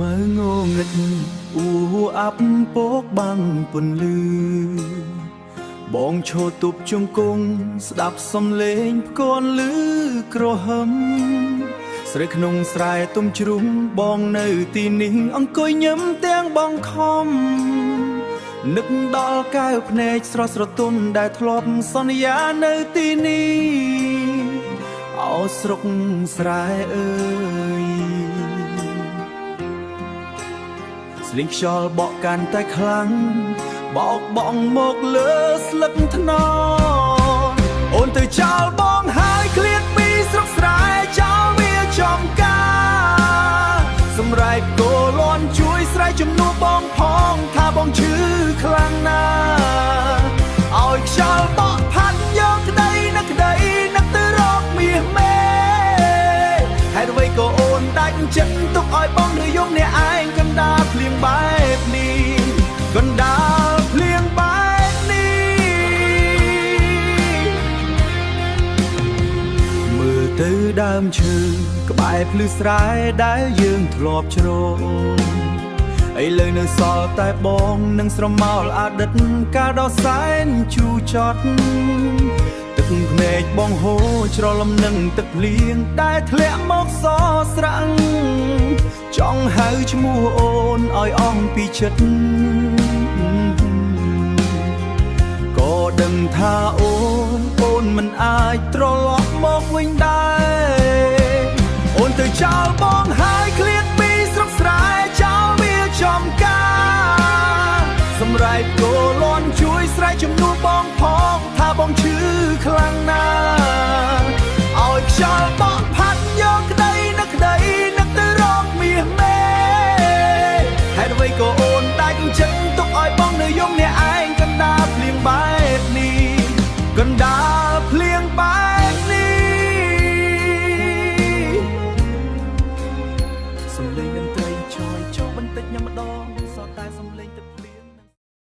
មើងងឹតអ៊ូអាប់ពកបាំងពន្លឺបងឈរទប់ជង្គង់ស្ដាប់សំឡេងផ្គន់លឺក្រហឹមស្រីក្នុងស្រែទុំជ្រុំបងនៅទីនេះអង្គុយញឹមទាំងបងខំនឹកដល់កែវភ្នែកស្រស់ស្រទន់ដែលធ្លាប់សន្យានៅទីនេះអោស្រុកស្រែអើយស្លេងខ្យល់បក់កាន់តែខ្លាំងបោកបងមកលើស្លឹកថ្នមអូនទៅចោលបងហើយឃ្លាតពីស្រុកស្រែចោលវាចំការសម្រែកគោលន់ជួយស្រែជំនួសបងផងថាបងឈឺខ្លាំងណាស់ឲ្យខ្យល់បក់ផាត់យកក្តីនឹកទៅរកមាសមេហេតុអ្វីក៏អូនដាច់ចិត្តទុកឲ្យបងឬយំអ្នកឯងកណ្ដាលភ្លៀងបែបនេះកណ្ដាលភ្លៀងបែបនេះមើលទៅដើមឈើក្បែរភ្លឺស្រែដែលយើងធ្លាប់ជ្រងឥឡូវនៅសល់តែបងនិងស្រមោលអតីតកាលដ៏សែនជូរចត់ទឹកភ្នែកបងហូរច្រឡំនឹងទឹកភ្លៀងដែលធ្លាក់មកសស្រាំងចង់ហៅឈ្មោះអូនឲ្យអស់ពីចិត្តក៏ដឹងថាអូនមិនអាចត្រឡប់មកវិញដែរអូនទៅចោលបងហើយឃ្លាតពីស្រុកស្រែចោលវាចំការសម្រែកគោលន់ជួយស្រែជំនួសបងផងថាបងឈឺ